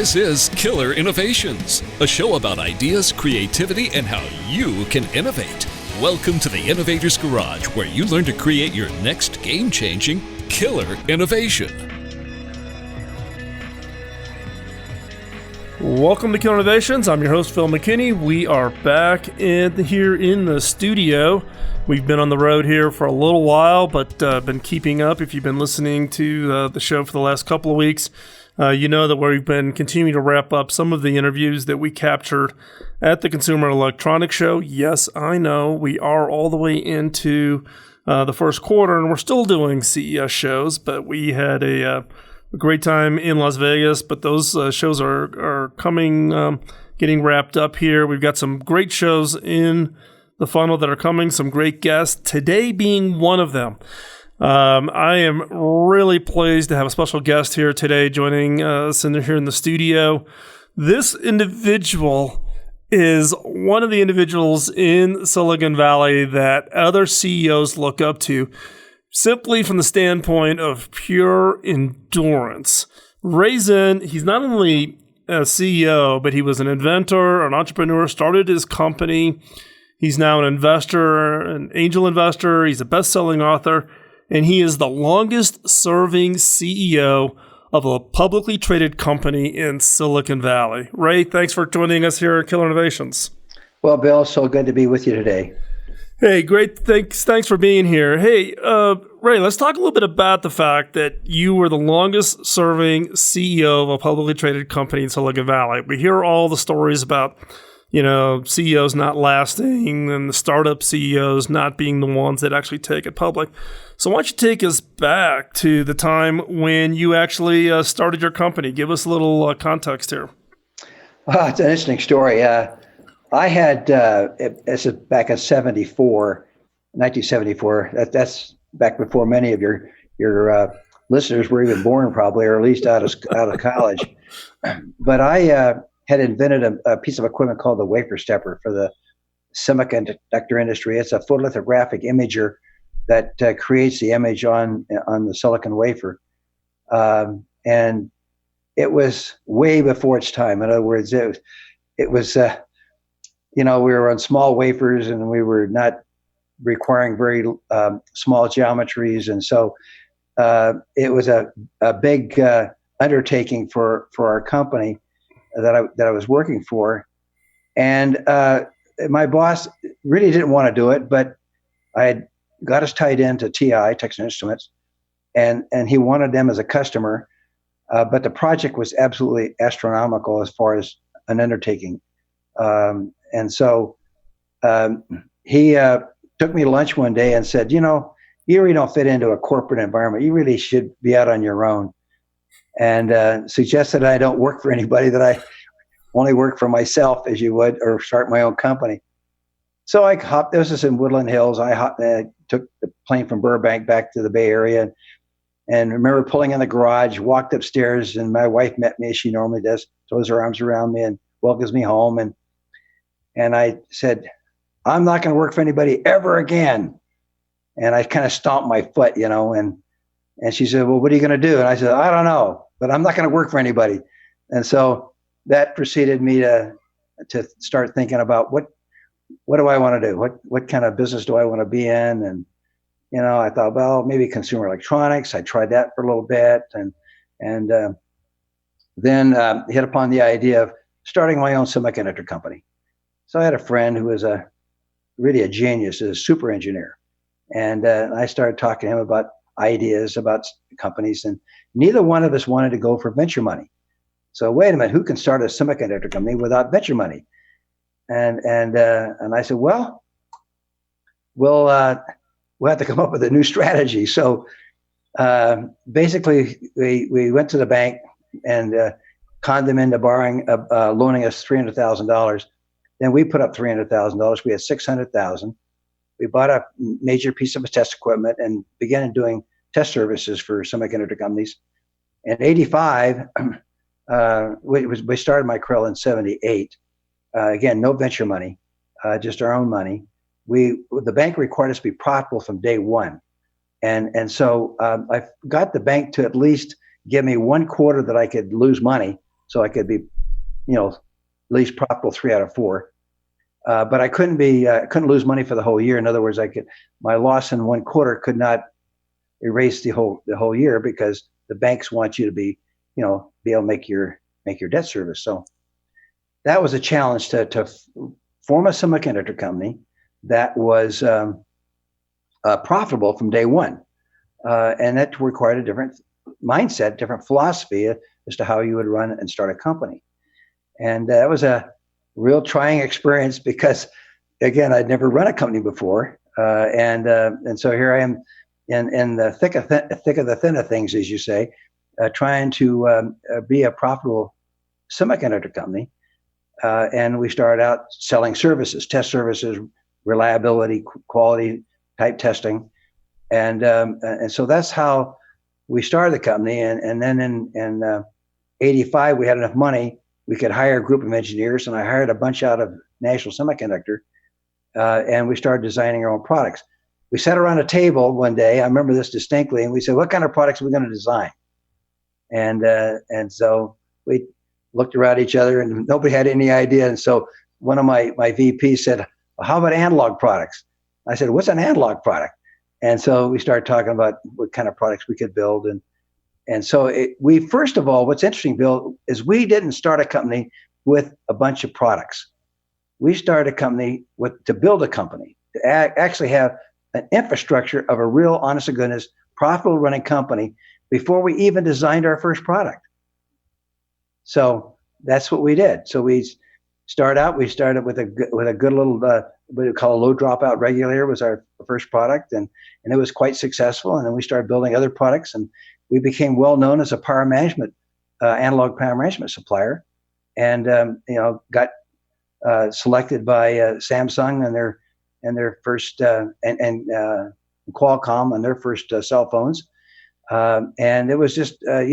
This is Killer Innovations, a show about ideas, creativity, and how you can innovate. Welcome to the Innovator's Garage, where you learn to create your next game-changing killer innovation. Welcome to Killer Innovations. I'm your host, Phil McKinney. We are back here in the studio. We've been on the road here for a little while, but been keeping up. If you've been listening to the show for the last couple of weeks, you know that we've been continuing to wrap up some of the interviews that we captured at the Consumer Electronics Show. Yes, I know we are all the way into the first quarter, and we're still doing CES shows, but we had a great time in Las Vegas. But those shows are coming, getting wrapped up here. We've got some great shows in the funnel that are coming, some great guests, today being one of them. I am really pleased to have a special guest here today joining us here in the studio. This individual is one of the individuals in Silicon Valley that other CEOs look up to, simply from the standpoint of pure endurance. Raisin, he's not only a CEO, but he was an inventor, an entrepreneur, started his company. He's now an investor, an angel investor. He's a best-selling author. And he is the longest-serving CEO of a publicly traded company in Silicon Valley. Ray, thanks for joining us here at Killer Innovations. Well, Bill, so good to be with you today. Hey, great. Thanks for being here. Hey, Ray, let's talk a little bit about the fact that you were the longest-serving CEO of a publicly traded company in Silicon Valley. We hear all the stories about CEOs not lasting and the startup CEOs not being the ones that actually take it public. So why don't you take us back to the time when you actually started your company? Give us a little context here. Well, it's an interesting story. I had, this is back in 1974. That's back before many of your listeners were even born, probably, or at least out of college. But I had invented a piece of equipment called the wafer stepper for the semiconductor industry. It's a photolithographic imager that creates the image on the silicon wafer. And it was way before its time. In other words, it was we were on small wafers and we were not requiring very small geometries. And so it was a big undertaking for our company that I was working for. And my boss really didn't want to do it, but I had got us tied into TI, Texas Instruments, and he wanted them as a customer. But the project was absolutely astronomical as far as an undertaking. And so he took me to lunch one day and said, you really don't fit into a corporate environment. You really should be out on your own. And suggested I don't work for anybody, that I only work for myself, as you would, or start my own company. So I hopped, this is in Woodland Hills. I took the plane from Burbank back to the Bay Area, and remember pulling in the garage, walked upstairs, and my wife met me as she normally does, throws her arms around me and welcomes me home. And I said, I'm not going to work for anybody ever again. And I kind of stomped my foot, and she said, well, what are you going to do? And I said, I don't know, but I'm not going to work for anybody. And so that preceded me to start thinking about what do I want to do? What kind of business do I want to be in? And, I thought, well, maybe consumer electronics. I tried that for a little bit and then hit upon the idea of starting my own semiconductor company. So I had a friend who was really a genius, a super engineer. And I started talking to him about ideas about companies, and neither one of us wanted to go for venture money. So wait a minute, who can start a semiconductor company without venture money? And I said, well, we'll have to come up with a new strategy. So basically, we went to the bank and conned them into loaning us $300,000. Then we put up $300,000. We had $600,000. We bought a major piece of test equipment and began doing test services for semiconductor companies. In '85, we started Micrel in '78. Again, no venture money, just our own money. The bank required us to be profitable from day one. And so I got the bank to at least give me 1 quarter that I could lose money so I could be, at least profitable 3 out of 4. But I couldn't lose money for the whole year. In other words, my loss in one quarter could not erase the whole year, because the banks want you to be able to make your debt service. So that was a challenge to form a semiconductor company that was profitable from day one, and that required a different mindset, different philosophy as to how you would run and start a company. And that was a real trying experience, because again, I'd never run a company before, and so here I am in the thick of the thin of things, as you say, trying to be a profitable semiconductor company. And we started out selling services, test services, reliability, quality type testing, and so that's how we started the company. And then in '85, we had enough money. We could hire a group of engineers, and I hired a bunch out of National Semiconductor, and we started designing our own products. We sat around a table one day, I remember this distinctly, and we said, what kind of products are we going to design? And so we looked around each other, and nobody had any idea. And so one of my VPs said, well, how about analog products? I said, what's an analog product? And so we started talking about what kind of products we could build. And so we, first of all, what's interesting, Bill, is we didn't start a company with a bunch of products. We started a company to build a company, to actually have an infrastructure of a real, honest to goodness, profitable running company before we even designed our first product. So that's what we did. So we started with a good little, what we call a low dropout regulator was our first product. And it was quite successful. And then we started building other products, and we became well known as a power management, analog power management supplier, and got selected by Samsung and their first and Qualcomm on their first cell phones, and it was just a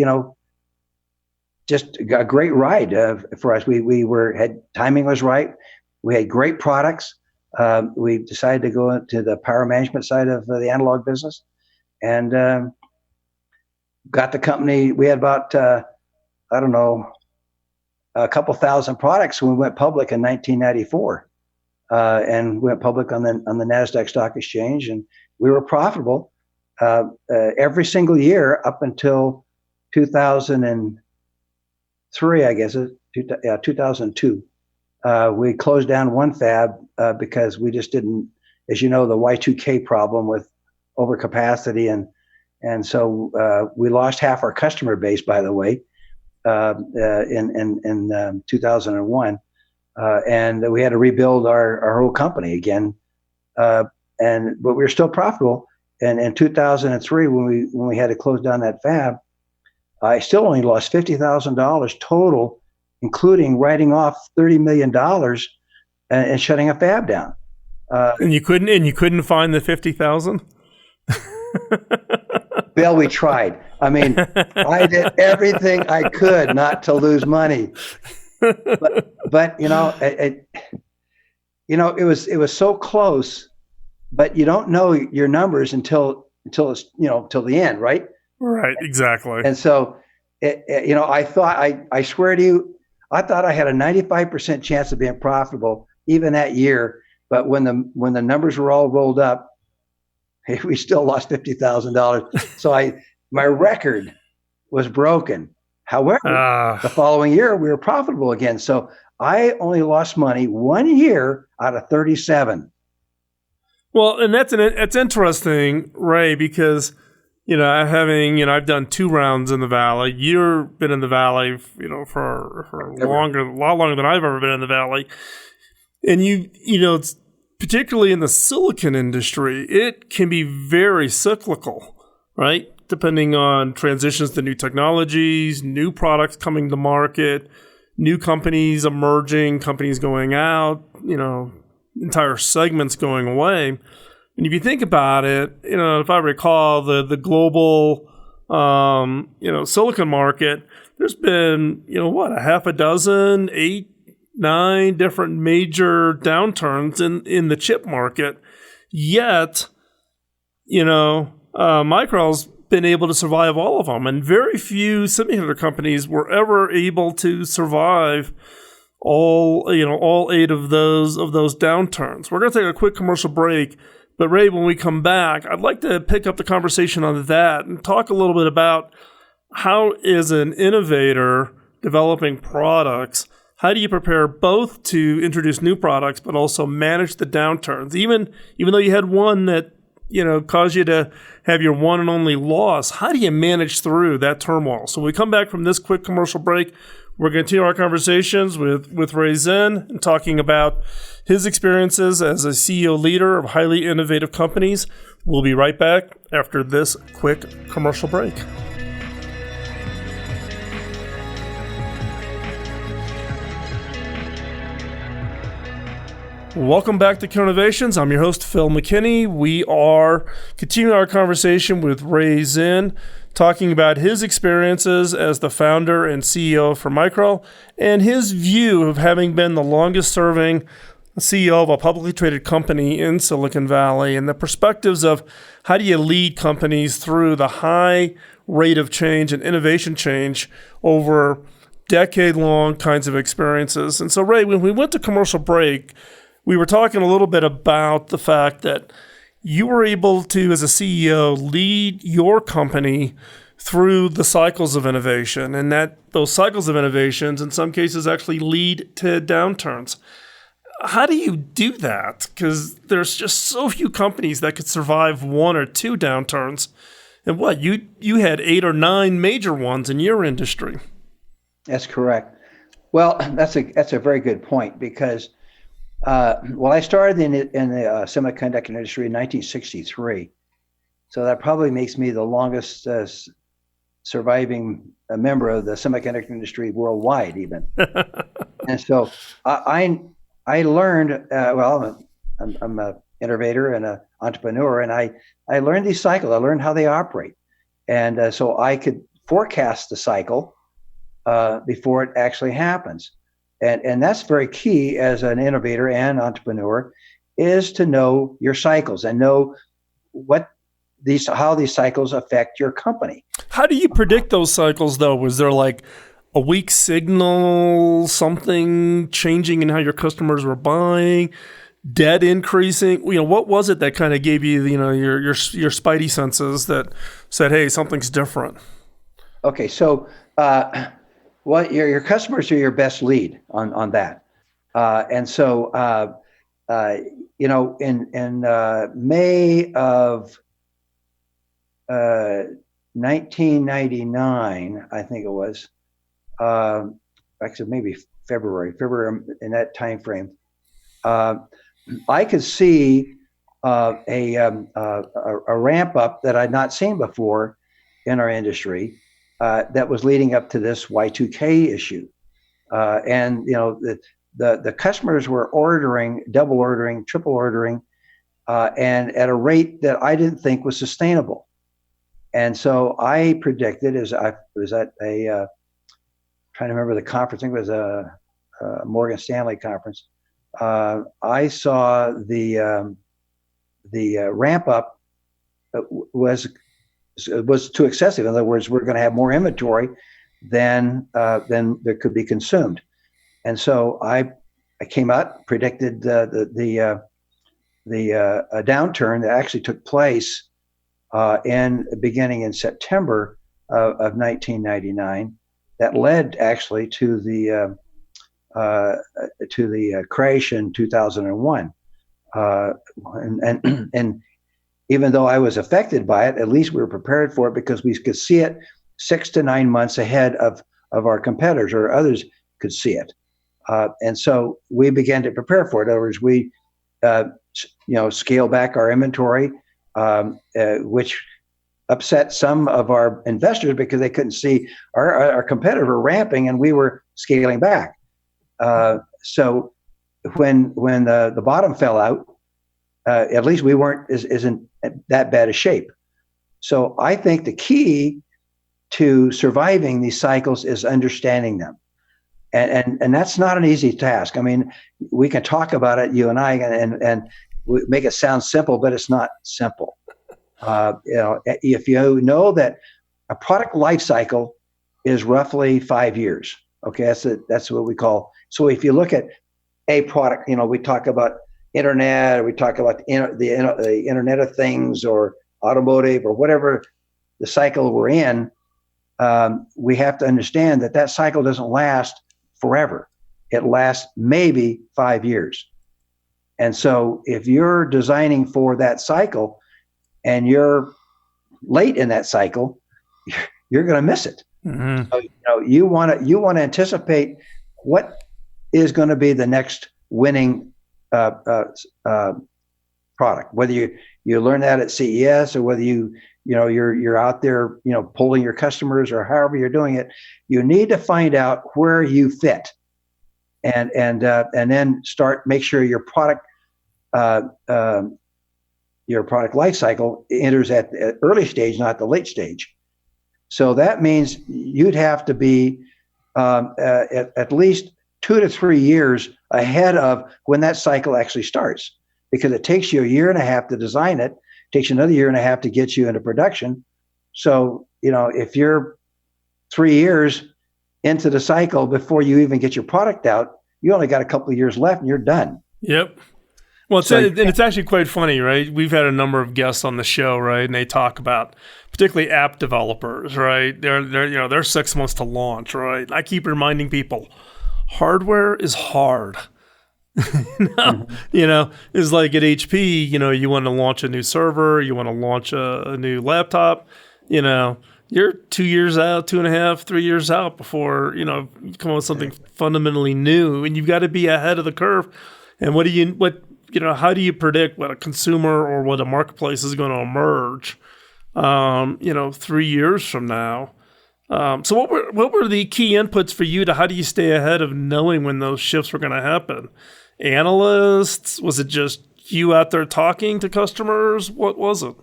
great ride for us. Timing was right. We had great products. We decided to go into the power management side of the analog business, and got the company. We had about a couple thousand products when we went public in 1994, and went public on the NASDAQ stock exchange, and we were profitable every single year up until 2003, I guess. 2002. We closed down one fab because we just didn't, as you know, the Y2K problem with overcapacity, and so we lost half our customer base, by the way, in 2001, and we had to rebuild our whole company again. But we were still profitable. And in 2003, when we had to close down that fab, I still only lost $50,000 total, including writing off $30 million and shutting a fab down. And you couldn't find the 50,000. Bill, we tried. I mean, I did everything I could not to lose money, but it was so close. But you don't know your numbers until it's till the end, right? Right, exactly. And so, I thought, I swear to you, I thought I had a 95% chance of being profitable even that year. But when the numbers were all rolled up, we still lost $50,000. So my record was broken. However, the following year we were profitable again. So I only lost money 1 year out of 37. Well, and that's interesting, Ray, because I've done 2 rounds in the Valley. You've been in the Valley, for a lot longer than I've ever been in the Valley. And it's particularly in the silicon industry, it can be very cyclical, right? Depending on transitions to new technologies, new products coming to market, new companies emerging, companies going out, entire segments going away. And if you think about it, if I recall the global, silicon market, there's been, a half a dozen, 8, 9 different major downturns in the chip market. Yet, Micrel's been able to survive all of them. And very few semiconductor companies were ever able to survive all 8 of those downturns. We're going to take a quick commercial break. But Ray, when we come back, I'd like to pick up the conversation on that and talk a little bit about how, as an innovator developing products, how do you prepare both to introduce new products but also manage the downturns? Even though you had one that caused you to have your one and only loss, how do you manage through that turmoil? So when we come back from this quick commercial break, we're going to continue our conversations with Ray Zinn and talking about his experiences as a CEO leader of highly innovative companies. We'll be right back after this quick commercial break. Welcome back to Innovations. I'm your host, Phil McKinney. We are continuing our conversation with Ray Zinn, talking about his experiences as the founder and CEO for Micrel and his view of having been the longest-serving CEO of a publicly traded company in Silicon Valley, and the perspectives of how do you lead companies through the high rate of change and innovation change over decade-long kinds of experiences. And so, Ray, when we went to commercial break, we were talking a little bit about the fact that you were able to, as a CEO, lead your company through the cycles of innovation, and that those cycles of innovations in some cases actually lead to downturns. How do you do that? Because there's just so few companies that could survive 1 or 2 downturns. And you had 8 or 9 major ones in your industry. That's correct. Well, that's a very good point because I started in the semiconductor industry in 1963, so that probably makes me the longest surviving member of the semiconductor industry worldwide, even. And so I learned. I'm an innovator and an entrepreneur, and I learned these cycles. I learned how they operate, and so I could forecast the cycle before it actually happens. And that's very key as an innovator and entrepreneur, is to know your cycles and know how these cycles affect your company. How do you predict those cycles, though? Was there like a weak signal, something changing in how your customers were buying, debt increasing? What was it that kind of gave you, your spidey senses that said, hey, something's different? Okay, so your customers are your best lead on that, and so in May of 1999, I think it was, actually maybe February in that time frame, I could see a ramp up that I'd not seen before in our industry. That was leading up to this Y2K issue, and the customers were ordering, double ordering, triple ordering, and at a rate that I didn't think was sustainable. And so I predicted, as I was at trying to remember the conference, I think it was a Morgan Stanley conference. I saw the ramp up was too excessive. In other words, we're going to have more inventory than there could be consumed. And so I came out, predicted the downturn that actually took place beginning in September of 1999. That led actually to the crash in 2001. And even though I was affected by it, at least we were prepared for it because we could see it 6 to 9 months ahead of our competitors, or others could see it. And so we began to prepare for it. In other words, we scale back our inventory, which upset some of our investors because they couldn't see our competitor ramping and we were scaling back. So when the bottom fell out, at least we isn't that bad a shape. So I think the key to surviving these cycles is understanding them. And that's not an easy task. I mean, we can talk about it, you and I, and make it sound simple, but it's not simple. If you know that a product life cycle is roughly 5 years, okay, that's what we call. So if you look at a product, we talk about internet, or we talk about the Internet of Things, or automotive, or whatever the cycle we're in. We have to understand that cycle doesn't last forever. It lasts maybe 5 years. And so if you're designing for that cycle and you're late in that cycle, you're going to miss it. Mm-hmm. So, you want to anticipate what is going to be the next winning product, whether you learn that at CES, or whether you're out there, polling your customers, or however you're doing it. You need to find out where you fit, and then make sure your product life cycle enters at the early stage, not the late stage. So that means you'd have to be at least 2 to 3 years ahead of when that cycle actually starts, because it takes you a year and a half to design it. Takes you another year and a half to get you into production. So, if you're 3 years into the cycle before you even get your product out, you only got a couple of years left and you're done. Yep. Well, it's actually quite funny, right? We've had a number of guests on the show, right? And they talk about particularly app developers, right? They're 6 months to launch, right? I keep reminding people, hardware is hard. It's like at HP, you want to launch a new server, you want to launch a new laptop, you're 2 years out, 2.5, 3 years out before, you come up with something fundamentally new, and you've got to be ahead of the curve. And how do you predict what a consumer or what a marketplace is going to emerge, 3 years from now? So what were the key inputs for you to how do you stay ahead of knowing when those shifts were going to happen? Analysts? Was it just you out there talking to customers? What was it?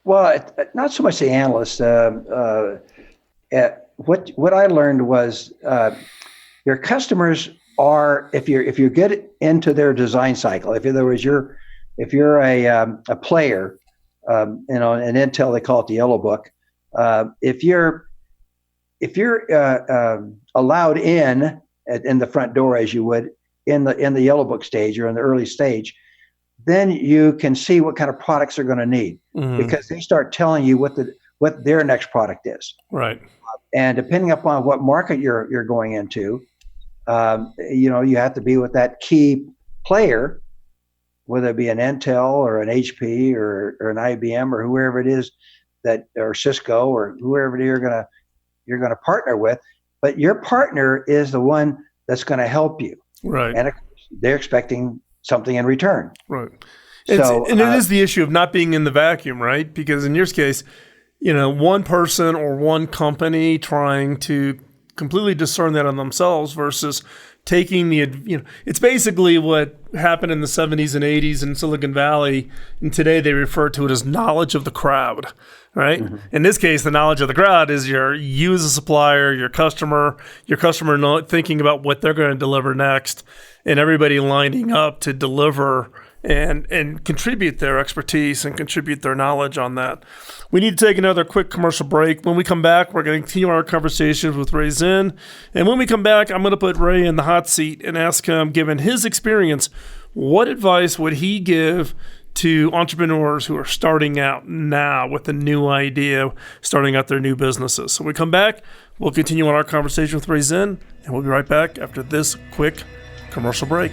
Well, not so much the analysts. What I learned was your customers are, if you get into their design cycle, if in other words if you're a player, in Intel they call it the yellow book. If you're allowed in the front door, as you would in the yellow book stage or in the early stage, then you can see what kind of products they're going to need, because they start telling you what their next product is. Right. And depending upon what market you're going into, you have to be with that key player, whether it be an Intel or an HP or an IBM or whoever it is or Cisco or whoever you're going to partner with. But your partner is the one that's going to help you. Right. And they're expecting something in return. Right. It is the issue of not being in the vacuum, right? Because in your case, one person or one company trying to completely discern that on themselves versus taking it's basically what happened in the 70s and 80s in Silicon Valley. And today they refer to it as knowledge of the crowd, right? Mm-hmm. In this case, the knowledge of the crowd is you as a supplier, your customer not thinking about what they're going to deliver next, and everybody lining up to deliver and contribute their expertise and contribute their knowledge on that. We need to take another quick commercial break. When we come back, we're going to continue our conversations with Ray Zinn. And when we come back, I'm going to put Ray in the hot seat and ask him, given his experience, what advice would he give to entrepreneurs who are starting out now with a new idea, starting out their new businesses. So when we come back, we'll continue on our conversation with Ray Zinn, and we'll be right back after this quick commercial break.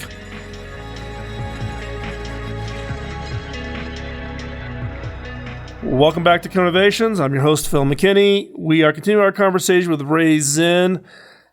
Welcome back to Connovations. I'm your host, Phil McKinney. We are continuing our conversation with Ray Zinn.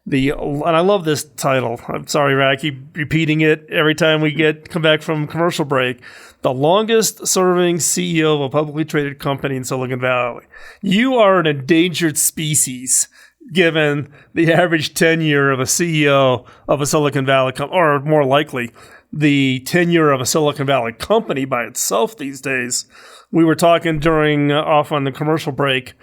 And I love this title. I'm sorry, Ray, I keep repeating it every time we come back from commercial break. The longest serving CEO of a publicly traded company in Silicon Valley. You are an endangered species, given the average tenure of a CEO of a Silicon Valley company, or more likely, the tenure of a Silicon Valley company by itself these days. We were talking off on the commercial break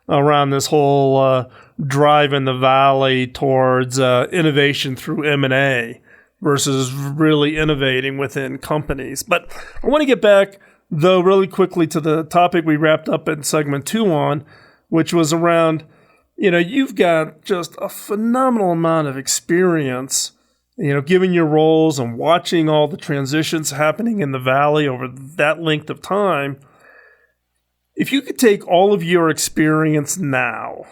around this whole drive in the valley towards innovation through M&A versus really innovating within companies. But I want to get back though really quickly to the topic we wrapped up in segment 2 on, which was around, you've got just a phenomenal amount of experience, given your roles and watching all the transitions happening in the Valley over that length of time. If you could take all of your experience now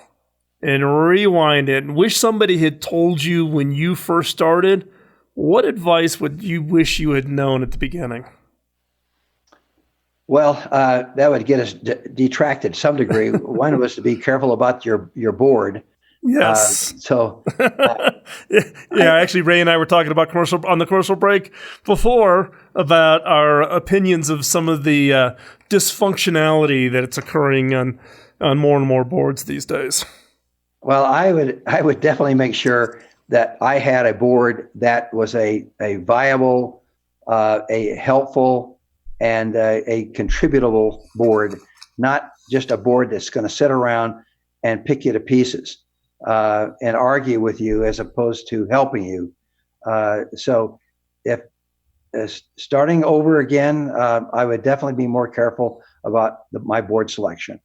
and rewind it and wish somebody had told you when you first started, what advice would you wish you had known at the beginning? Well, that would get us detracted to some degree. One was to be careful about your board. Yes. Yeah, actually, Ray and I were talking about on the commercial break before about our opinions of some of the dysfunctionality that it's occurring on more and more boards these days. Well, I would definitely make sure that I had a board that was a viable, a helpful, and a contributable board, not just a board that's going to sit around and pick you to pieces and argue with you as opposed to helping you. So if starting over again, I would definitely be more careful about my board selection.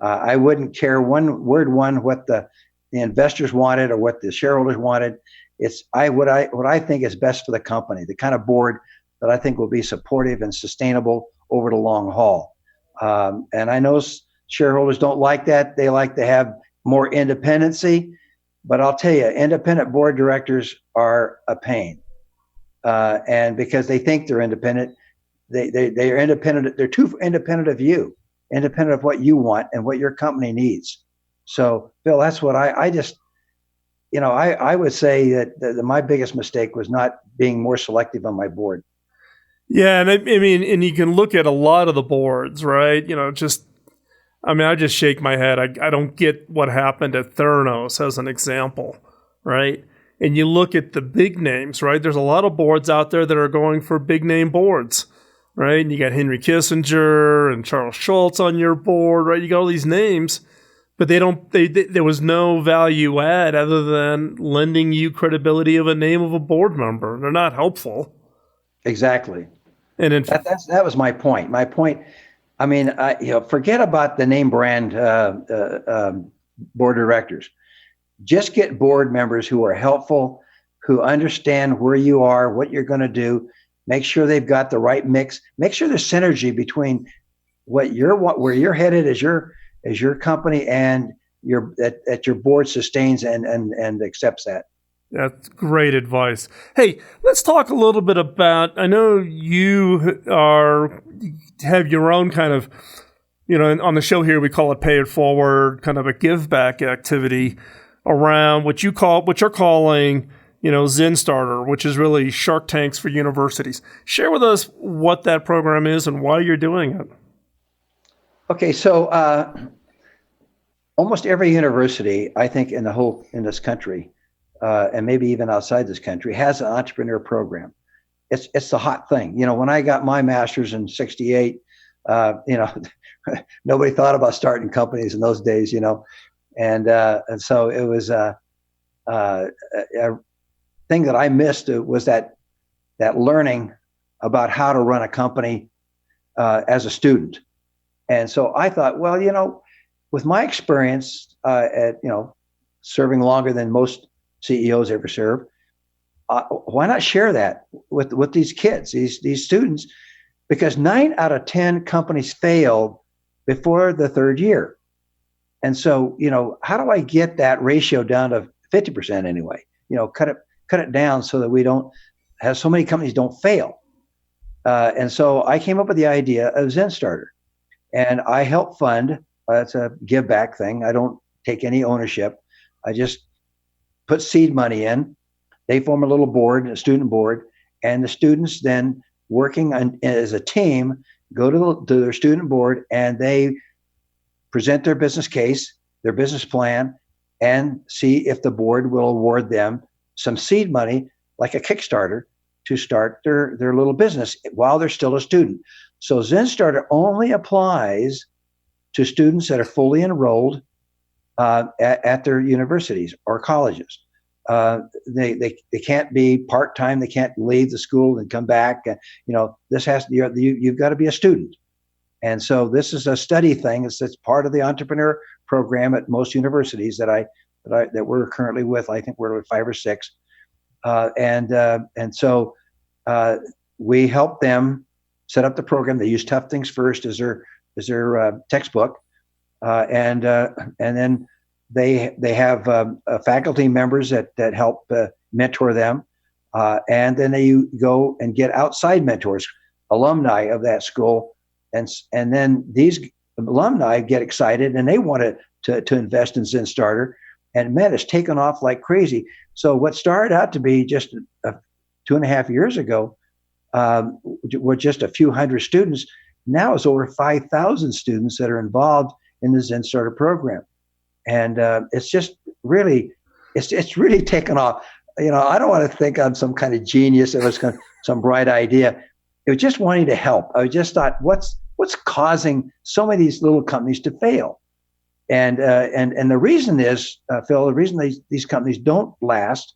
I wouldn't care what the investors wanted or what the shareholders wanted. It's what I think is best for the company, the kind of board that I think will be supportive and sustainable over the long haul. And I know shareholders don't like that. They like to have more independency, but I'll tell you, independent board directors are a pain. And because they think they're independent, they are independent. They're too independent of you, independent of what you want and what your company needs. So, Bill, that's what I just, I would say that my biggest mistake was not being more selective on my board. Yeah, and I mean, and you can look at a lot of the boards, right? I just shake my head. I don't get what happened at Theranos as an example, right? And you look at the big names, right? There's a lot of boards out there that are going for big name boards, right? And you got Henry Kissinger and Charles Schultz on your board, right? You got all these names, but there was no value add other than lending you credibility of a name of a board member. They're not helpful. Exactly. And that was my point. My point, I mean, forget about the name brand board directors. Just get board members who are helpful, who understand where you are, what you're going to do. Make sure they've got the right mix. Make sure there's synergy between where you're headed as your company and that your board sustains and accepts that. That's great advice. Hey, let's talk a little bit about, I know you have your own kind of, on the show here, we call it Pay It Forward, kind of a give back activity around what you're calling, Zen Starter, which is really Shark Tanks for universities. Share with us what that program is and why you're doing it. Okay, so almost every university, I think, in this country, and maybe even outside this country, has an entrepreneur program. It's the hot thing. When I got my master's in '68, nobody thought about starting companies in those days, and so it was a thing that I missed. Was that learning about how to run a company as a student. And so I thought, well, with my experience serving longer than most CEOs ever serve, why not share that with these kids, these students? Because 9 out of 10 companies failed before the third year. And so, how do I get that ratio down to 50% anyway? Cut it down so that we don't have so many companies don't fail. And so I came up with the idea of Zen Starter, and I help fund. It's a give back thing. I don't take any ownership. I just put seed money in. They form a little board, a student board, and the students then working as a team go to their student board and they present their business case, their business plan, and see if the board will award them some seed money, like a Kickstarter, to start their little business while they're still a student. So Zen Starter only applies to students that are fully enrolled at their universities or colleges. They can't be part-time. They can't leave the school and come back. This has you've got to be a student. And so this is a study thing. It's part of the entrepreneur program at most universities that we're currently with. I think we're with 5 or 6. And so we help them set up the program. They use Tough Things First as their textbook, and then they have faculty members that help mentor them, and then they go and get outside mentors, alumni of that school, and then these alumni get excited and they want to invest in ZenStarter, and man, it's taken off like crazy. So what started out to be just 2.5 years ago with just a few hundred students, now is over 5,000 students that are involved in the ZenStarter program. And it's just really, it's really taken off. You know, I don't want to think I'm some kind of genius. It was some bright idea. It was just wanting to help. I just thought, what's causing so many of these little companies to fail? And the reason is, Phil, the reason these companies don't last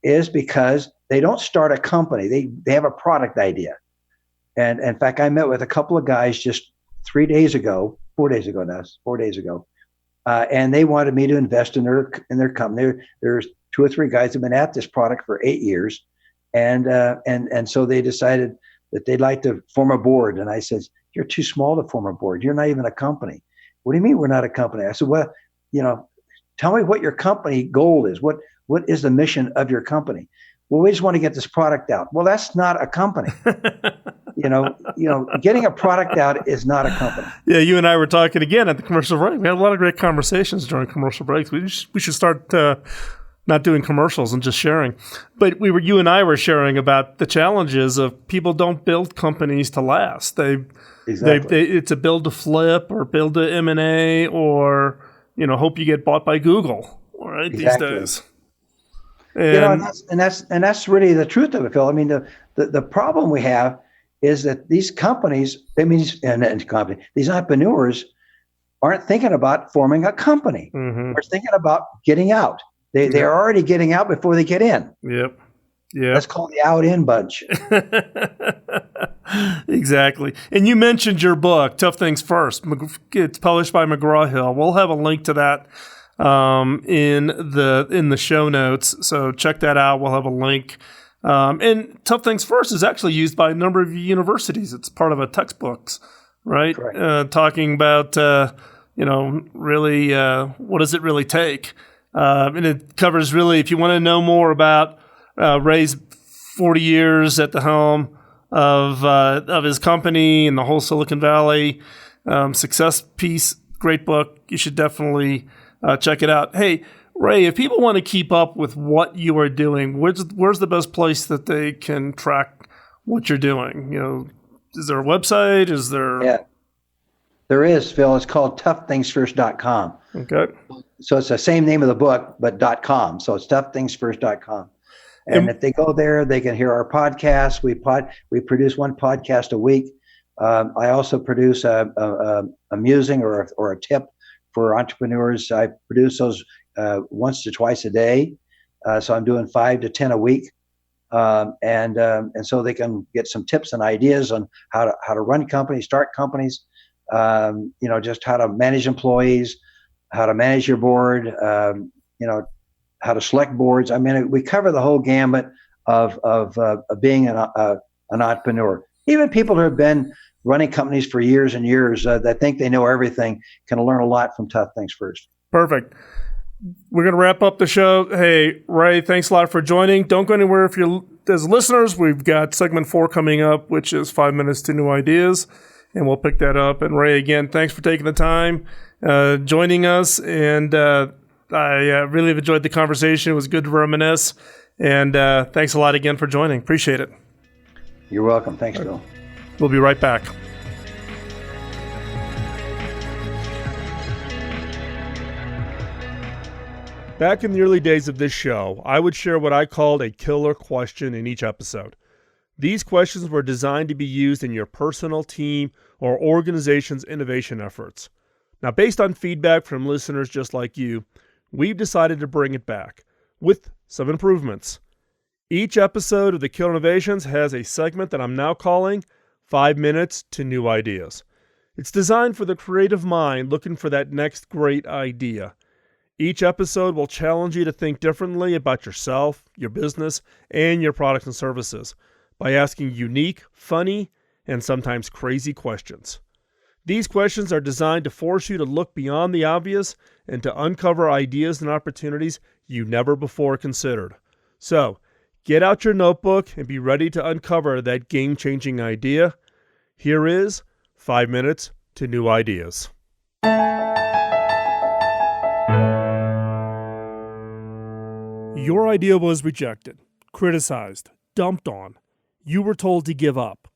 is because they don't start a company. They have a product idea. And in fact, I met with a couple of guys just 4 days ago, and they wanted me to invest in their company. There's 2 or 3 guys who've been at this product for 8 years, and so they decided that they'd like to form a board. And I said, "You're too small to form a board. You're not even a company." "What do you mean we're not a company?" I said, "Well, tell me what your company goal is. What is the mission of your company?" "Well, we just want to get this product out." "Well, that's not a company." Getting a product out is not a company. Yeah, you and I were talking again at the commercial break. We had a lot of great conversations during commercial breaks. We should start not doing commercials and just sharing. But you and I were sharing about the challenges of people don't build companies to last. It's a build to flip or build to M&A or hope you get bought by Google. Right, exactly. These days. And that's really the truth of it, Phil. I mean, the problem we have is that these companies, these entrepreneurs aren't thinking about forming a company. Mm-hmm. They're thinking about getting out. They're already getting out before they get in. Yep. Yeah. That's called the out-in bunch. Exactly. And you mentioned your book, Tough Things First. It's published by McGraw-Hill. We'll have a link to that in the show notes. So check that out. We'll have a link. And Tough Things First is actually used by a number of universities. It's part of a textbooks, right? Talking about, really, what does it really take? And it covers really, if you want to know more about Ray's 40 years at the helm of his company and the whole Silicon Valley success piece, great book. You should definitely check it out. Hey, Ray, if people want to keep up with what you are doing, where's the best place that they can track what you're doing? Is there a website? Is there? Yeah, there is, Phil. It's called toughthingsfirst.com. Okay. So it's the same name of the book, but .com. So it's toughthingsfirst.com. And if they go there, they can hear our podcast. We produce 1 podcast a week. I also produce a musing or a tip for entrepreneurs. I produce those once to twice a day. So I'm doing 5 to 10 a week. And so they can get some tips and ideas on how to run companies, start companies, just how to manage employees, how to manage your board, how to select boards. I mean, we cover the whole gamut of being an entrepreneur. Even people who have been running companies for years and years that think they know everything can learn a lot from Tough Things First. Perfect. We're going to wrap up the show. Hey, Ray, thanks a lot for joining. Don't go anywhere. As listeners, we've got segment 4 coming up, which is 5 minutes to new ideas, and we'll pick that up. And Ray, again, thanks for taking the time joining us. And I really have enjoyed the conversation. It was good to reminisce. And thanks a lot again for joining. Appreciate it. You're welcome. Thanks, Bill. We'll be right back. Back in the early days of this show, I would share what I called a killer question in each episode. These questions were designed to be used in your personal, team, or organization's innovation efforts. Now, based on feedback from listeners just like you, we've decided to bring it back with some improvements. Each episode of the Killer Innovations has a segment that I'm now calling 5 Minutes to New Ideas. It's designed for the creative mind looking for that next great idea. Each episode will challenge you to think differently about yourself, your business, and your products and services by asking unique, funny, and sometimes crazy questions. These questions are designed to force you to look beyond the obvious and to uncover ideas and opportunities you never before considered. So, get out your notebook and be ready to uncover that game-changing idea. Here is 5 minutes to new ideas. Your idea was rejected, criticized, dumped on. You were told to give up.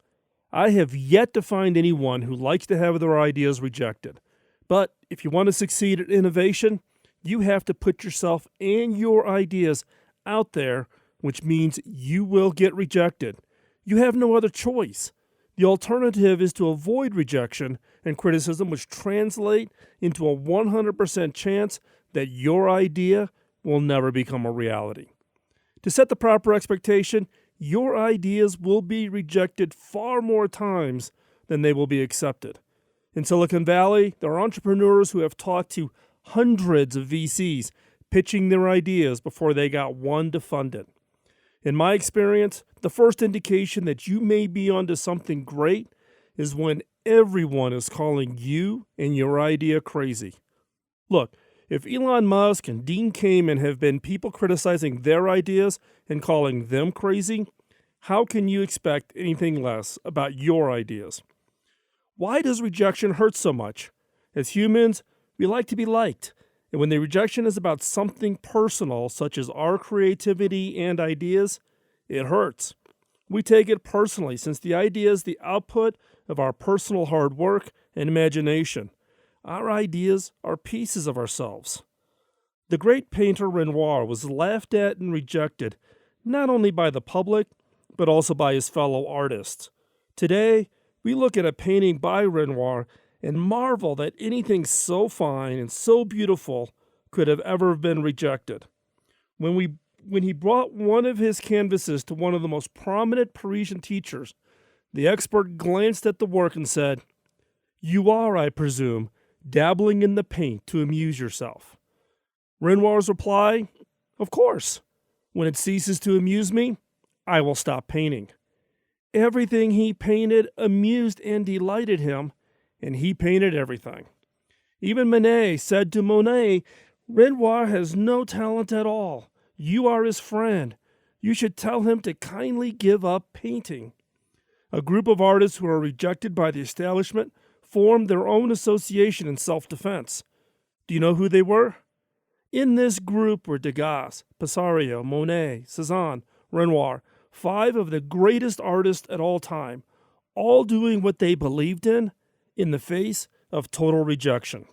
I have yet to find anyone who likes to have their ideas rejected. But if you want to succeed at innovation, you have to put yourself and your ideas out there, which means you will get rejected. You have no other choice. The alternative is to avoid rejection and criticism, which translate into a 100% chance that your idea will never become a reality. To set the proper expectation, your ideas will be rejected far more times than they will be accepted. In Silicon Valley, there are entrepreneurs who have talked to hundreds of VCs pitching their ideas before they got one to fund it. In my experience, the first indication that you may be onto something great is when everyone is calling you and your idea crazy. Look, if Elon Musk and Dean Kamen have been people criticizing their ideas and calling them crazy, how can you expect anything less about your ideas? Why does rejection hurt so much? As humans, we like to be liked, and when the rejection is about something personal, such as our creativity and ideas, it hurts. We take it personally since the idea is the output of our personal hard work and imagination. Our ideas are pieces of ourselves. The great painter Renoir was laughed at and rejected, not only by the public, but also by his fellow artists. Today, we look at a painting by Renoir and marvel that anything so fine and so beautiful could have ever been rejected. When he brought one of his canvases to one of the most prominent Parisian teachers, the expert glanced at the work and said, "You are, I presume, dabbling in the paint to amuse yourself." Renoir's reply, "Of course. When it ceases to amuse me, I will stop painting." Everything he painted amused and delighted him, and he painted everything. Even Manet said to Monet, "Renoir has no talent at all. You are his friend. You should tell him to kindly give up painting." A group of artists who are rejected by the establishment formed their own association in self-defense. Do you know who they were? In this group were Degas, Picasso, Monet, Cézanne, Renoir, 5 of the greatest artists at all time, all doing what they believed in the face of total rejection.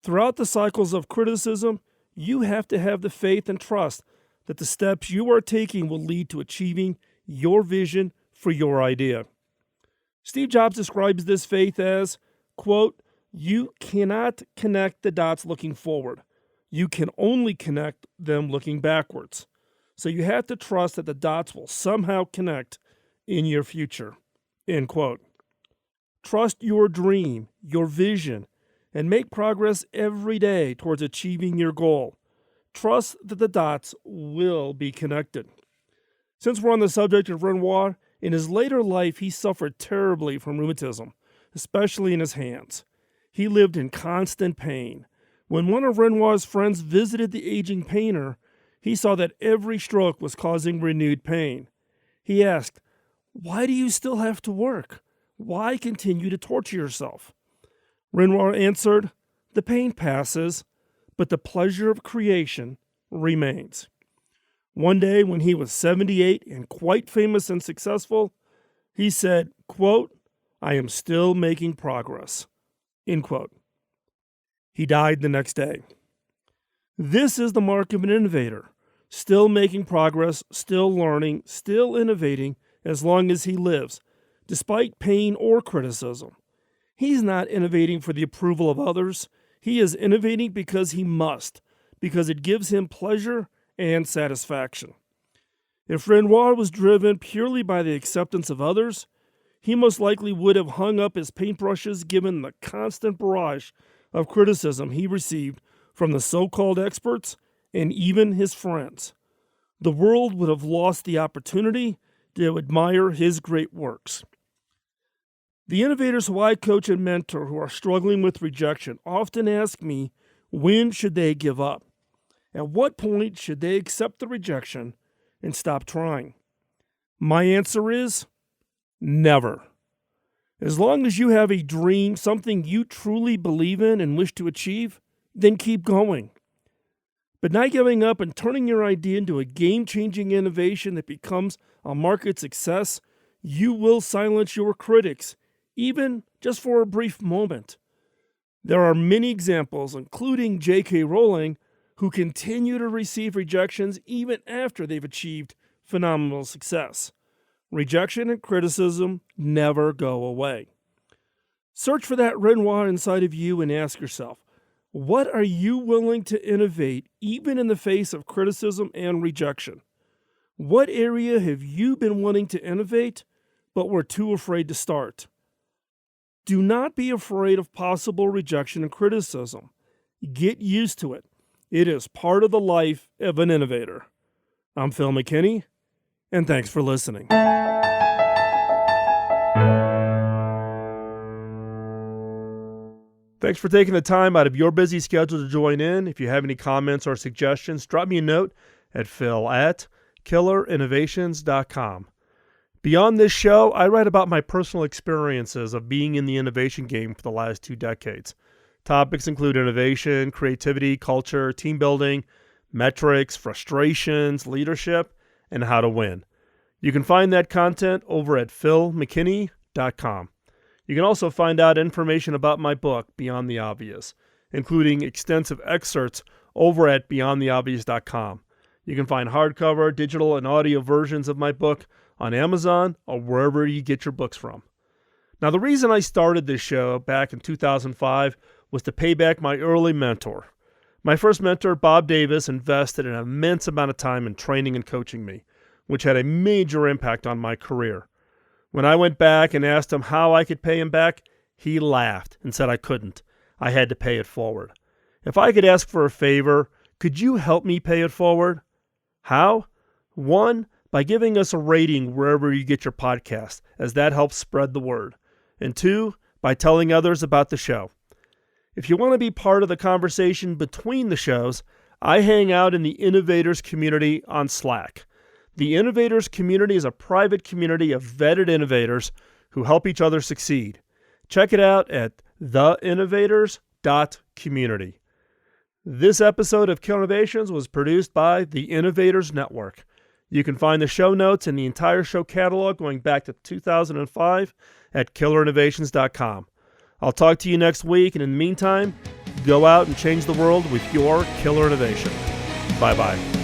Throughout the cycles of criticism, you have to have the faith and trust that the steps you are taking will lead to achieving your vision for your idea. Steve Jobs describes this faith as, quote, "You cannot connect the dots looking forward. You can only connect them looking backwards. So you have to trust that the dots will somehow connect in your future." End quote. Trust your dream, your vision, and make progress every day towards achieving your goal. Trust that the dots will be connected. Since we're on the subject of Renoir, in his later life he suffered terribly from rheumatism, especially in his hands. He lived in constant pain. When one of Renoir's friends visited the aging painter, he saw that every stroke was causing renewed pain. He asked, "Why do you still have to work? Why continue to torture yourself?" Renoir answered, "The pain passes, but the pleasure of creation remains." One day, when he was 78 and quite famous and successful, he said, quote, "I am still making progress." End quote. He died the next day. This is the mark of an innovator, still making progress, still learning, still innovating as long as he lives, despite pain or criticism. He's not innovating for the approval of others. He is innovating because he must, because it gives him pleasure and satisfaction. If Renoir was driven purely by the acceptance of others, he most likely would have hung up his paintbrushes given the constant barrage of criticism he received from the so-called experts and even his friends. The world would have lost the opportunity to admire his great works. The innovators who I coach and mentor who are struggling with rejection often ask me, when should they give up? At what point should they accept the rejection and stop trying? My answer is never. As long as you have a dream, something you truly believe in and wish to achieve, then keep going. But not giving up and turning your idea into a game-changing innovation that becomes a market success, you will silence your critics, even just for a brief moment. There are many examples, including J.K. Rowling, who continue to receive rejections even after they've achieved phenomenal success. Rejection and criticism never go away. Search for that Renoir inside of you and ask yourself, what are you willing to innovate even in the face of criticism and rejection? What area have you been wanting to innovate but were too afraid to start? Do not be afraid of possible rejection and criticism. Get used to it. It is part of the life of an innovator. I'm Phil McKinney, and thanks for listening. Thanks for taking the time out of your busy schedule to join in. If you have any comments or suggestions, drop me a note at phil@killerinnovations.com. Beyond this show, I write about my personal experiences of being in the innovation game for the last 2 decades. Topics include innovation, creativity, culture, team building, metrics, frustrations, leadership, and how to win. You can find that content over at philmckinney.com. You can also find out information about my book, Beyond the Obvious, including extensive excerpts over at beyondtheobvious.com. You can find hardcover, digital, and audio versions of my book on Amazon or wherever you get your books from. Now, the reason I started this show back in 2005 was to pay back my early mentor. My first mentor, Bob Davis, invested an immense amount of time in training and coaching me, which had a major impact on my career. When I went back and asked him how I could pay him back, he laughed and said I couldn't. I had to pay it forward. If I could ask for a favor, could you help me pay it forward? How? 1, by giving us a rating wherever you get your podcast, as that helps spread the word. And 2, by telling others about the show. If you want to be part of the conversation between the shows, I hang out in the Innovators community on Slack. The Innovators community is a private community of vetted innovators who help each other succeed. Check it out at theinnovators.community. This episode of Killer Innovations was produced by the Innovators Network. You can find the show notes and the entire show catalog going back to 2005 at killerinnovations.com. I'll talk to you next week, and in the meantime, go out and change the world with your killer innovation. Bye-bye.